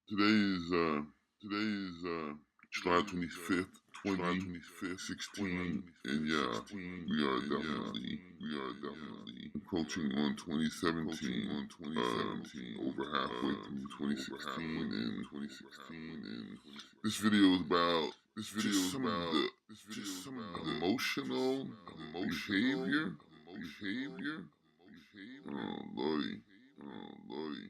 Today is July 25th, 2016, and yeah, we are definitely approaching on 2017, over halfway through 2016, and this video is about just some of the emotional behavior. Oh lordy, oh lordy.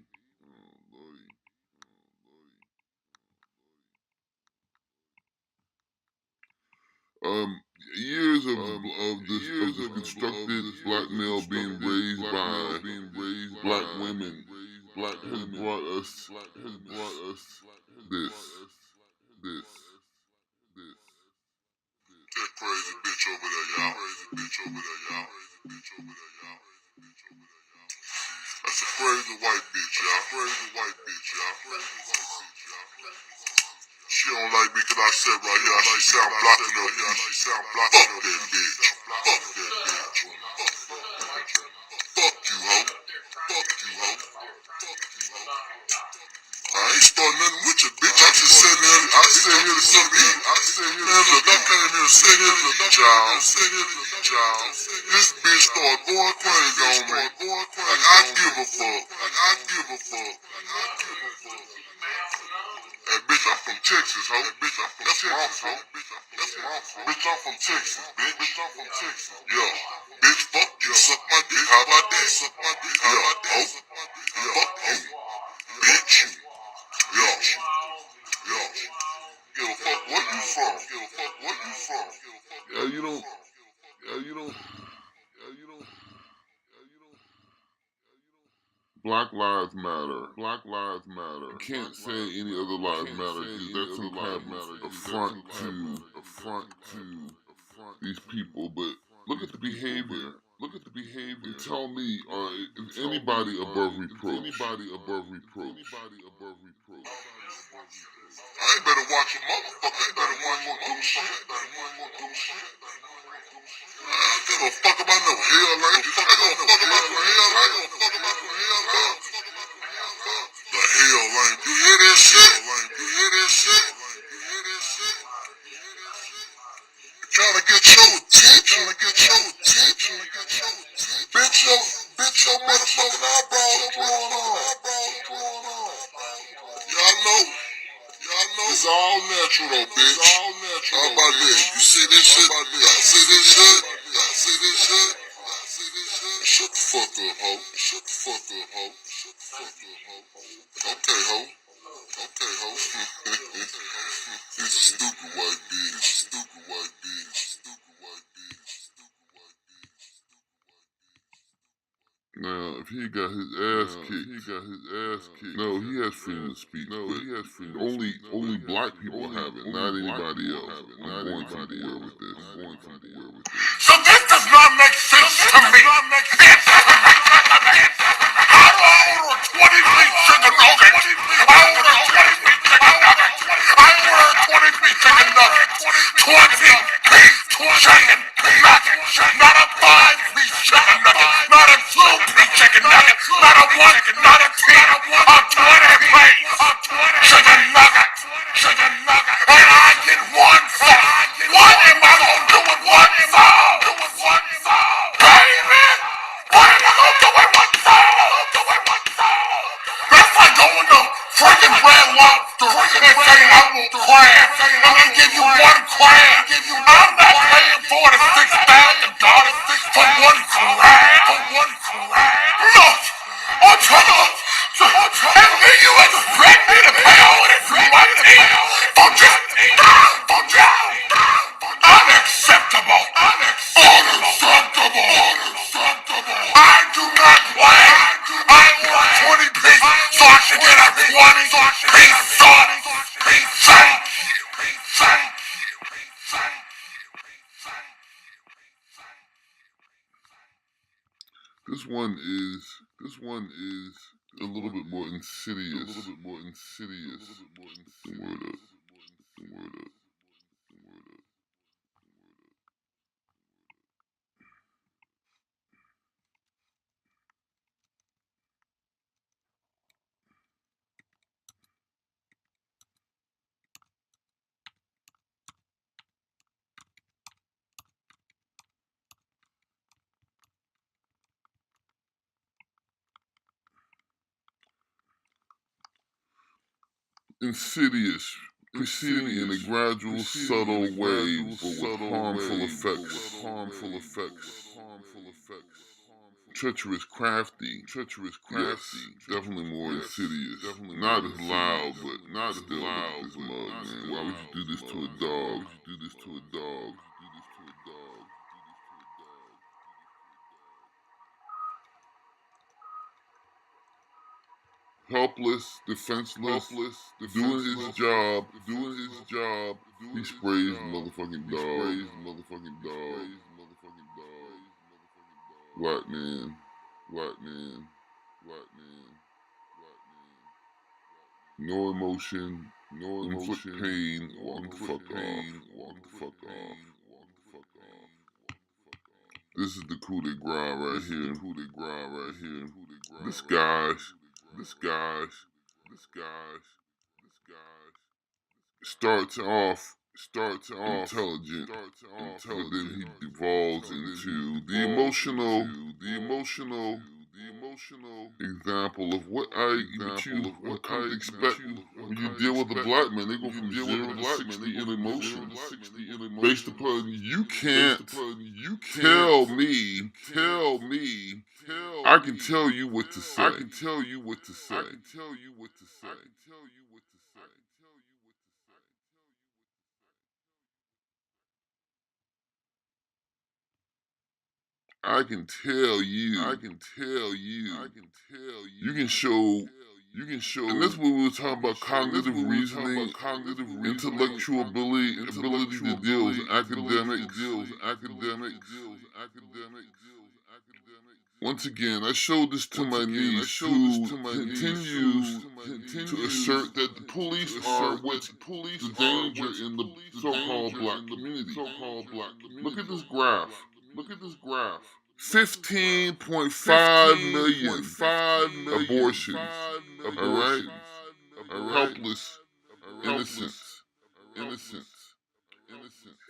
Um, years of this constructed black male being raised by black women has brought us this. That crazy bitch over there, y'all. That's a crazy white bitch, y'all. She don't like me cause I said right here, I sound blocking her. Fuck that bitch. Fuck you, hoe. I ain't starting nothing with you, bitch. I just said here, to sit here. Man, look, I came here to sit here to eat, y'all. This bitch started going crazy on me. Like, I give a fuck. Hey, bitch, I'm from Texas, ho. That's where I'm from. Bitch, I'm from Texas, bitch. Yeah. Bitch, fuck you. Suck my dick. How about that? Yeah, ho. Fuck you. Bitch. Yeah. Give a fuck where you from. Yeah, you don't. Black Lives Matter. You can't say any other lives matter because that's some kind of affront to these people. But look at the behavior. And tell me, is anybody above reproach? I ain't better watch a motherfucker. I better watch one more shit. I don't give a fuck about no hairline. The hairline. You hear this shit? Trying to get your attention. Bitch, your motherfucking eyebrows going on. Y'all know. It's all natural though, bitch. How about that? You see this shit? Shut the fuck up, ho. Okay, ho. You's a stupid white bitch. Now, if he got his ass kicked, no, he has freedom of speech. Only black people have it, not anybody else. I'm going somewhere with this. So this does not make sense to me. I order 20-piece chicken nuggets. I order 20-piece chicken nuggets. 20-piece chicken nuggets. Not a 5-piece chicken nugget. Not a 2-piece chicken nugget. Not a 1, not a 10. A 20-piece chicken nugget. And I get one for. What am I gonna do with one for? Baby! What am I gonna do with one for? That's like going to freaking Red Lobster and saying I want crab. I'm gonna give you one crab. I'm not paying $46,000 for one crab. No! I'm trying to... And then you expect me to pay all this money for just... Unacceptable. I do not play. I want 20 pieces so I should get a 20-piece sauce. Thank you. This one is a little bit more insidious. Word up. insidious, proceeding in a gradual, subtle way, but with harmful effects. Treacherous, crafty. Yes, definitely more insidious. Not as loud, but not still look at this mug, man. Why would you do this to a dog? Helpless, defenseless, doing his job. He sprays the motherfucking dog. Black man. No emotion, inflict pain, walk the fuck off. This is the coup de grace right here. This guy's starts off intelligent, but then he devolves into the emotional example of what come to expect when you deal with a black man. They go from 0 to 60 in emotion, based upon you can't tell me. I can tell you what to say. I can tell you. You can show. And that's what we were talking about: cognitive reasoning, intellectual ability to deal with academics. Once again, I showed this to my niece, who continues to assert that the police are the danger in the so-called black community. Look at this graph. 15.5 million abortions. All right? Helpless, innocents.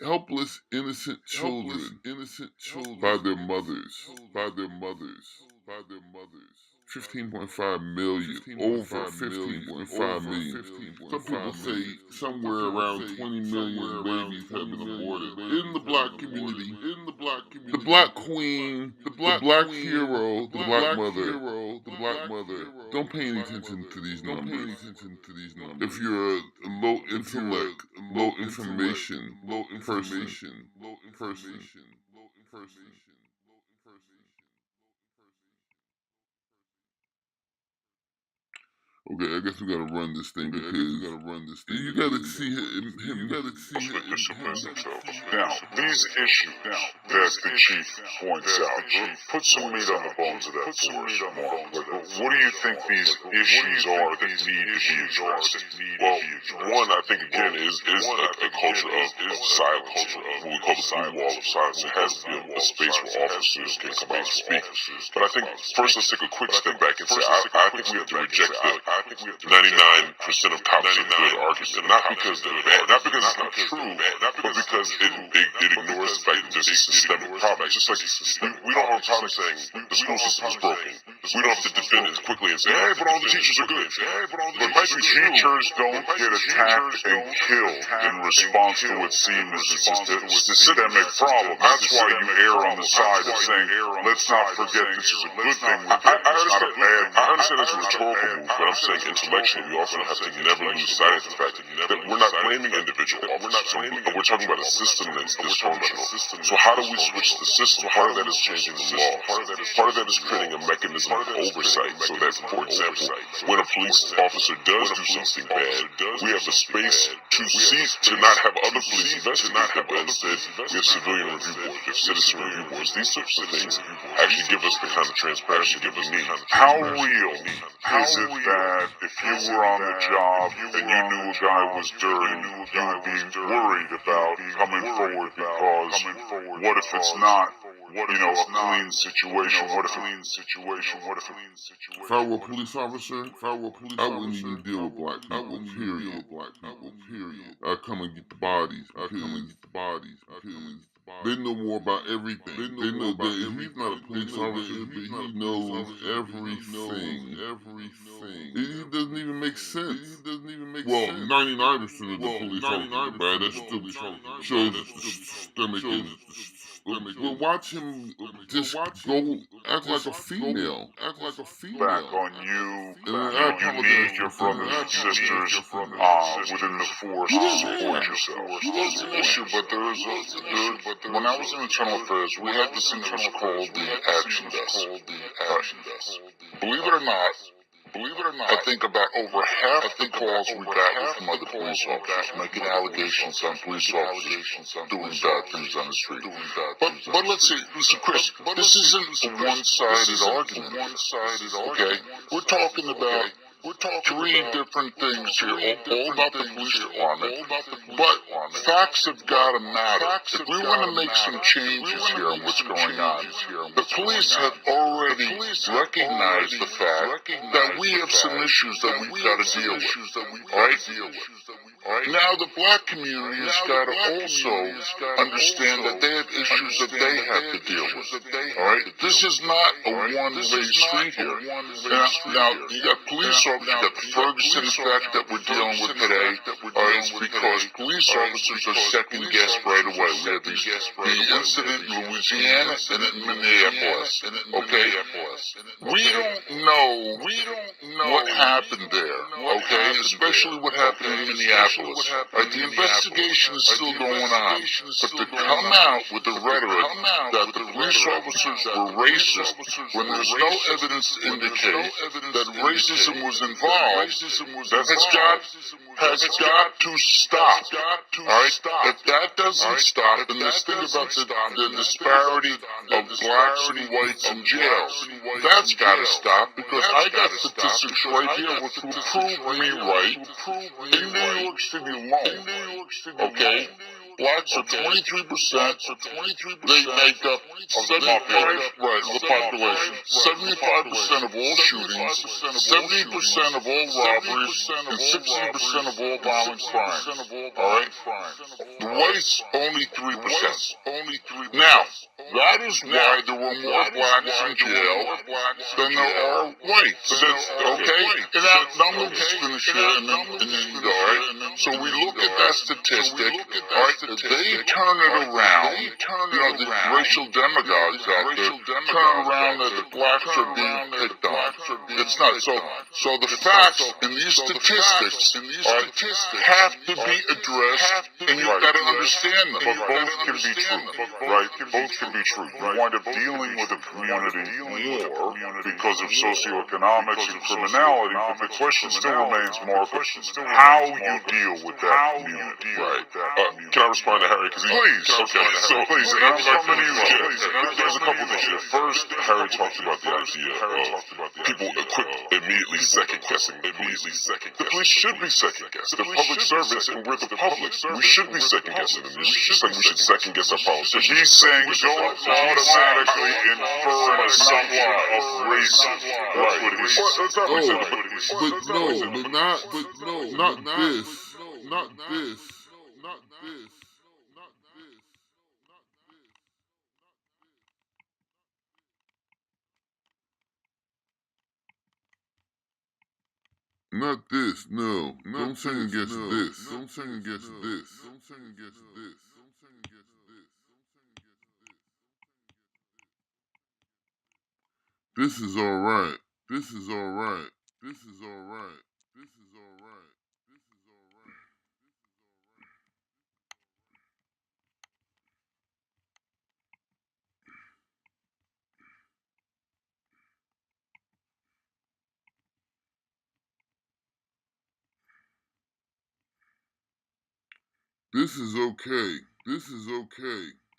Helpless, innocent children by their mothers. 15.5 million, over 15.5 million. Some people say somewhere around 20 million babies have been aborted in the black community. The black queen, the black hero, the black mother. Don't pay any attention to these numbers. If you're a low intellect, low information person. Okay, I guess we gotta run this thing because you gotta see him. Now, these issues that the chief points out, put some meat on the bones of that for us, Mark. What do you think these issues are that need to be addressed? Well, one, I think, again, is a culture of silence, what we call the blue wall of silence. It has to be a space where officers can come out and speak. But I think, first, let's take a quick step back and say, I think we have to reject the 99% of cops are good argument, not because they're bad, not because it's not true, but because it ignores the fact that there's a systemic problem. Just like we don't have a problem saying the school system is broken. We don't have to defend it quickly and say, hey, but all the teachers are good. But teachers don't get attacked and killed in response to what seems a systemic problem. That's why you err on the side of saying, let's not forget this is a good thing. I understand it's a rhetorical move, but I'm saying intellectually we also have to never lose sight of the fact that we're not blaming individual officers. We're talking about a system that's dysfunctional. So how do we switch the system? Part of that is changing the law. Part of that is creating a mechanism of oversight so that, for example, when a police officer does do something bad, we have the space to cease to not have other police investigate that, but instead we have civilian review boards, we have citizen review boards. These sorts of things actually give us the kind of transparency that we need. How real is it that if you were on the job and you knew a guy was dirty, you would be worried about coming forward because what if it's not, a clean situation? If I were a police officer, I wouldn't even deal with black people, period. I'd come and get the bodies because they know more about everything. They know that he's not a police officer, but he knows everything. It doesn't even make sense. Well, 99% of the police officers are bad. That still shows the systemic. Well, watch him just go act like a female. Back on you. You need your brothers and sisters within the force to support yourself. There's an issue, but when I was in internal affairs, we had this thing that was called the action desk. Believe it or not, I think about over half the calls we got were from other police officers making allegations on police officers doing bad things on the street. But listen, Chris, this isn't a one-sided argument. Okay, we're talking about three different things here, all about the police department. But facts have got to matter. If we want to make some changes here on what's going on, the police have already recognized the fact that we have some issues that we've got to deal with. Right? Now the black community has got to also understand that they have issues that they have to deal with. Alright? This is not a one-way street here. Now you got police officers, you got the Ferguson effect that we're dealing with today. It's because police officers are second-guessed right away. We had the incident in Louisiana and in Minneapolis. Okay? We don't know what happened there. Okay? Especially what happened in Minneapolis. Right, the investigation is still going on, but to come out with the rhetoric that the police officers were racist when there's no evidence to indicate that racism was involved, has got to stop. Alright? If that doesn't stop, then this thing about the disparity of blacks and whites in jails, that's got to stop, because I got statistics right here which will prove me right. In New York City alone, okay, blacks are 23%, they make up 75% of the population, 75% of all shootings, 70% of all robberies, and 60% of all violent crime, alright? The whites, only 3%. Now, that is why there were more blacks in jail than there are whites, okay? And now I'm going to just finish here and then you go, alright? So we look at that statistic, alright? If they turn it around, the racial demagogues out there turn around that the blacks are being picked on. It's not. So the facts in these statistics have to be addressed, and you've got to understand them. But both can be true, right? Both can be true. You wind up dealing with the community more because of socioeconomics and criminality, but the question still remains, Marcus, how you deal with that community. Right. Can I respond to Harry? Please. Okay. So please, there's a couple things here. First, Harry talked about the idea of people immediately second guessing. The police should be second guessing. The public service, and we're the public. We should be second guessing them. Just like we should second guess our politicians. He's saying don't automatically infer somewhat of racism. That's what he's saying. Not this. Not this, no. Don't second guess this. This is alright. This is okay.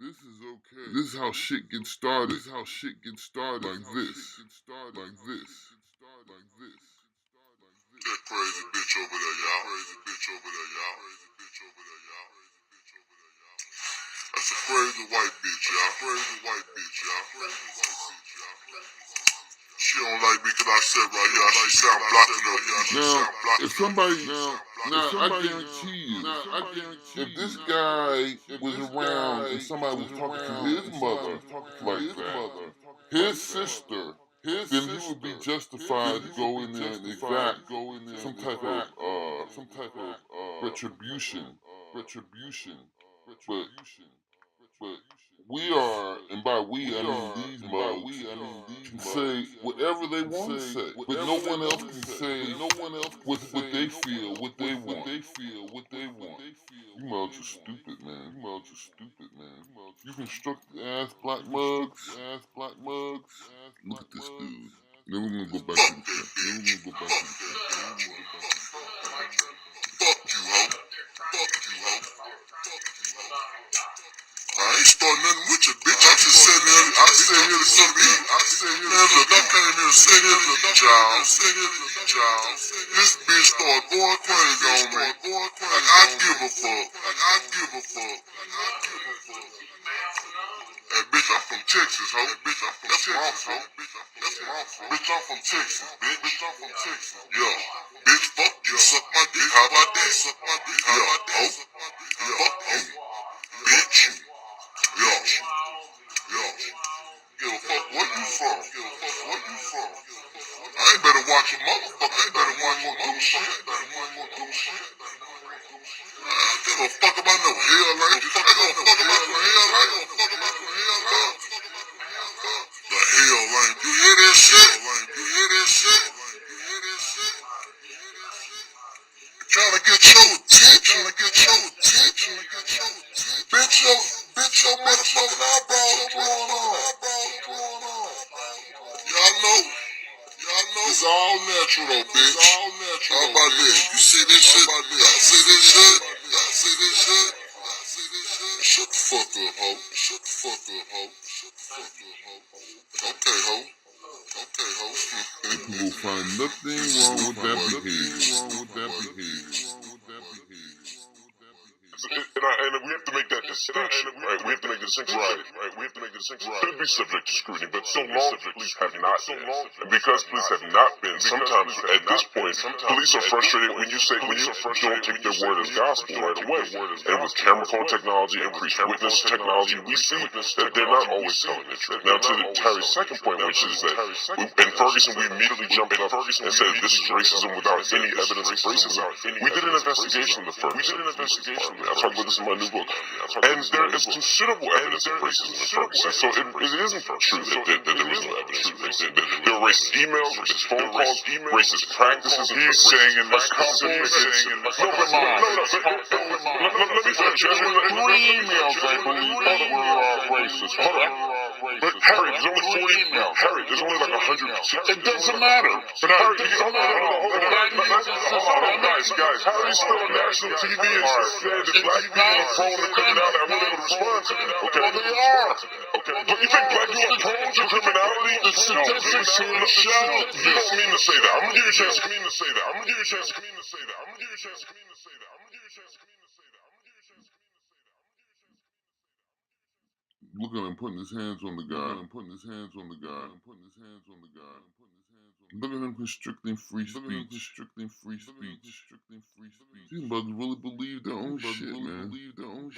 This is how shit gets started. Like this. That crazy bitch over there, y'all. That's a crazy white bitch, y'all. She don't like me because I said right here, she sound blocking her. If somebody, I guarantee you, if this guy was around and somebody was talking to his mother like that, his sister, then he would be justified to go in there and exact some type of retribution, but we are, and by we I mean these mugs, can say whatever they want to say, but no one else can say what they feel, what they want. You mugs are stupid, man. You constructed-ass black mugs. Look at this dude. Then we're gonna go back to the front. Fuck you, ho. I ain't starting nothing with you, bitch. I just said here, I said here to some eat. Man, look, I came here to sing here to the job. This bitch started going crazy on me. Like I give a fuck. Hey, bitch, I'm from Texas, ho. That's where I'm from. Bitch, I'm from Texas, bitch. Yeah. Bitch, fuck you. Suck my dick. How about that? Yeah, ho. Fuck you. Bitch. Yeah. Give a fuck where you from. I ain't better watch your motherfucker. I don't give a fuck about no hell like you. I don't give a fuck about no hell like you. The hell like you hear this shit? Trying to get your attention. Bitch, your motherfucking eyebrows going on. Y'all know. It's all natural though, bitch. How about that? You see this shit? Y'all see this shit? Shut the fuck up, ho. Okay, ho. You will find nothing wrong with that behavior. And we have to make that distinction, right? We have to make the distinction. Should be subject to scrutiny, but so long police have not been. And because police have not been, sometimes at this point, police are frustrated when you don't take their word as gospel right away. And with camera phone technology, increased witness technology, we see that they're not always telling the truth. Now, to Terry's second point, which is that in Ferguson, we immediately jumped up and said this is racism without any evidence of racism. We did an investigation of the Ferguson. I talk about this in my new book. And there is considerable evidence of racism in Ferguson. So it isn't true that there was no evidence of racism. There were racist emails, racist phone calls, racist practices. He's saying in this company, let me finish. 3 emails, I believe, were racist. Hold on. But Harry, there's only 40 emails. Harry, there's only like 100. It doesn't matter. But Harry, hold on, guys. Harry's still on national TV and said that black people are prone to criminality. I won't able to respond to that. Okay. Well, they are. Okay. But you think black people are prone to criminality? The statistics here show. You don't mean to say that. I'm gonna give you a chance. Look at him putting his hands on the guy. Look at him constricting free speech. These bugs really believe their own shit, man. You don't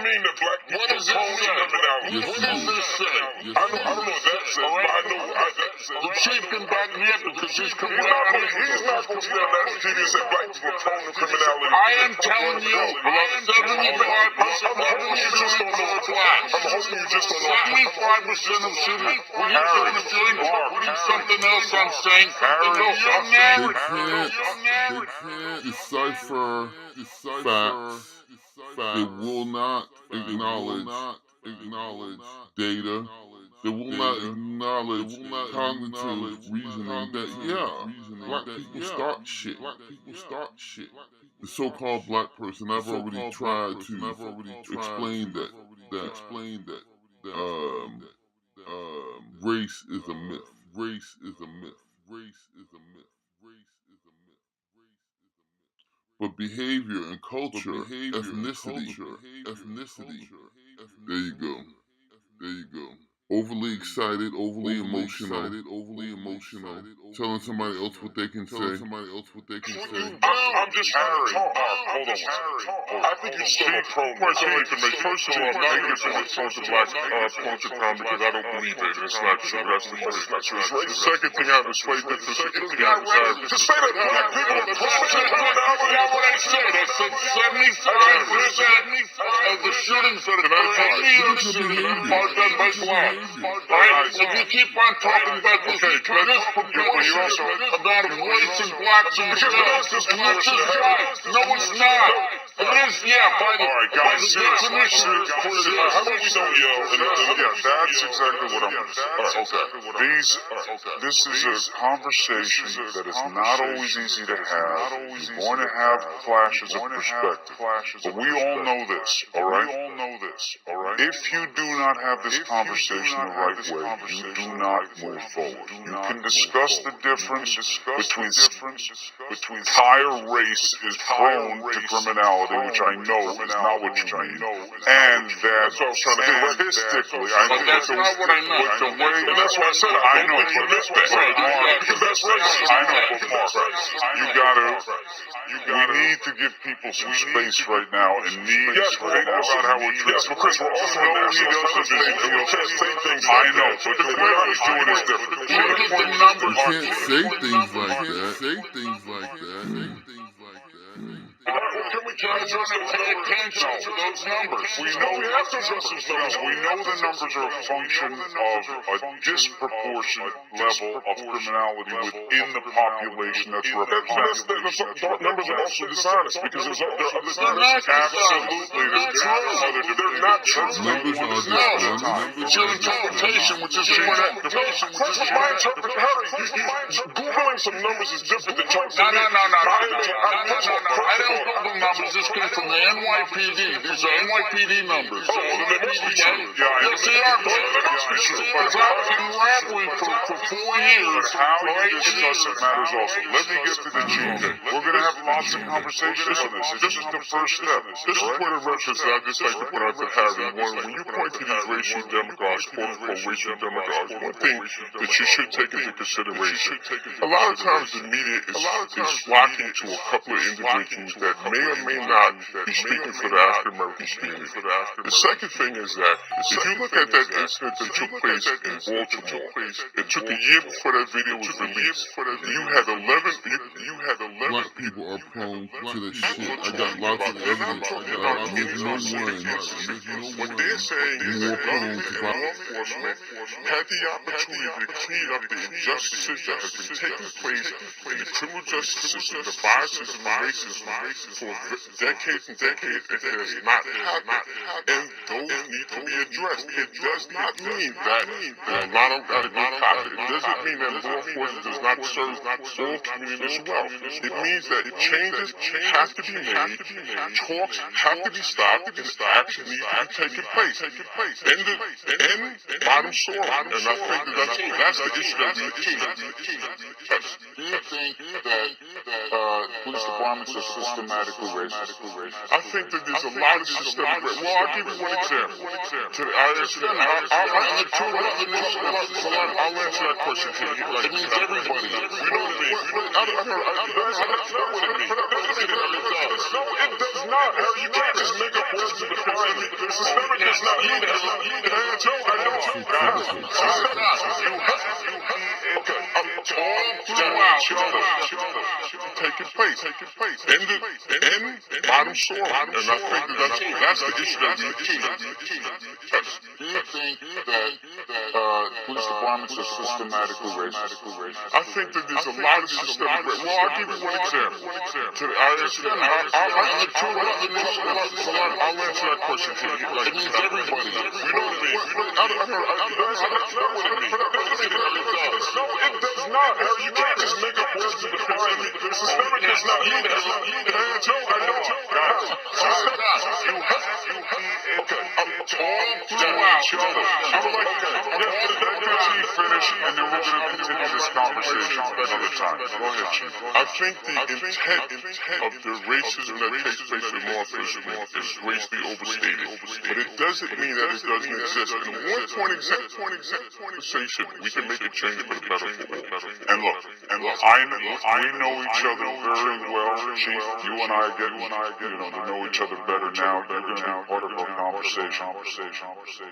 mean that black people are prone to criminality. Yes, What does this say? I don't know what that says, but I know what that says. The chief can back me up because he's coming He's out. not supposed to be on national TV and say black people are prone to criminality. I am telling you, about 75% of the shootings are black. I'm hoping you just don't know. 75% of shootings. When you're doing a shooting, putting something else I'm saying, they can't decipher facts. They will not acknowledge data. They will not acknowledge cognitive reasoning that, black people start shit. The so-called black person, I've already tried to explain that race is a myth. But behavior and culture, ethnicity. There you go. overly excited, overly emotional, telling somebody else what they can say. I'm just Harry. Hold on one second. I think you speak points I like to make. First of all, I'm not going to point to black points of crime because I don't believe it. It's not true. That's the first. That's true. The second thing I have is slight difference. To say that black people are prostitutes, that's what I said. I said 75% of the shootings that are are done by blacks. Right? If you keep on talking about this disproportionate about race and blacks and blacks, it's right. No, it's not. It is, yeah, by the definition. How about we don't yell? Yeah, that's exactly what I'm going to say. This is a conversation that is not always easy to have. You're going to have clashes of perspective. But we all know this, all right? If you do not have this conversation the right way, you do not move forward. You can discuss the difference between entire race is prone to criminality, which I know is not what you mean, and that statistically, I know that's not what I meant. But the way, and that's why I said I know you missed that. That's racist. I know, but Mark, we need to give people some space right now and need to think about how we're treating. Yes, because we're also in national television and we can't say things like I know, but the way we're doing is different. You can't say things like that. Can we try to pay attention to those numbers? We know we have to adjust those numbers. We know the numbers are a function of a disproportionate level of criminality within the population that's represented. The numbers are also dishonest because there are other numbers. Absolutely, they're not true. Numbers are dishonest. It's your interpretation, which is What's my interpretation? Harry, Googling some numbers is different than trying to I don't Google numbers. This came from the NYPD. These are NYPD numbers. Oh, well, then they must be true. Yes, they are. They must be true. Because I was in Radley for 4 years. How you discuss it matters also. Let me get to the GK. We're going to have lots of conversations on this. This is the first step. This is point of reference that I'd just like to put out to Harry. When you point to these racial demagogues, quote-unquote racial demagogues, one thing that you should take into consideration, a lot of times the media is flocking to a couple of individuals that may or may not be speaking for the African-American community. The second thing is that if you look at that incident that took place in Baltimore, it took a year before that video was released. You had 11 Black people are prone to this shit. I got lots of evidence. What they're saying is that law enforcement had the opportunity to clean up the injustices that have been taking place in the criminal justice system, the biases and the racism for decades and decades. It has not happened, and those need to be addressed. It does not mean that a lot of that are copied. It doesn't mean that law enforcement does not serve all communities well. It means that changes have to be made, talks have to be stopped, and action needs to be taking place. End bottom soil, and I think that's the issue that we need to address. Do you think that police departments are systematically racist? I think that there's a lot of systemic racism. Well, I'll give you one example. I'll answer that question to you. It means everybody. You know what I mean? That's not what it means. No, it does not. Harry, you can't just make up words to define me. Systemic does not mean that. I know. Taking place. End bottom soil, and I think that's the issue that we need to address. Do you think that police departments are systematically racist? I think that there's a lot of systemic racism. Well, I'll give you one example. I'll answer that question to you. It means everybody. You know what I mean? That's not what it means. No, it does not. Harry, you can't just make up words to define me. Systemic does not mean that. I know. talk throughout each other. I would like to Let Chief finish, and then we're going to continue this conversation another time. Go ahead, Chief. I think the intent of the racism that takes place in law enforcement is greatly overstated. But it doesn't mean that it doesn't exist. And one point conversation, we can make a change for the better for all. And look, we know each other very well, Chief. You and I are getting to know each other better now. You're going to be part of our conversation.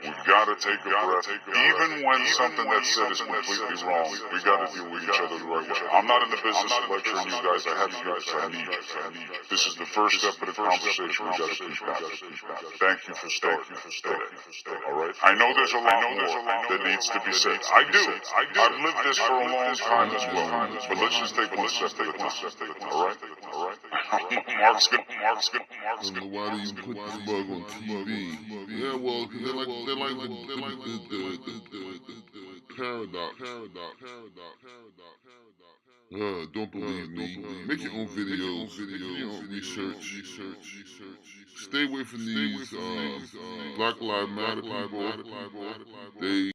We've got to take a breath. Even when something that's said is completely wrong, we got to deal with each other the right way. I'm not in the business of lecturing you guys. I have you guys. I need you. This is the first step of the conversation. We got to keep going. Thank you for starting. All right. I know there's a lot more that needs to be said. I do. I've lived this for a long time as well. But let's just take one step at a time. All right. Mark's good. Why do you put the bug on TV? Yeah, well, they're like the paradox. Don't believe me. Make your own videos. Make your own research. Stay away from these Black Lives Matter people. They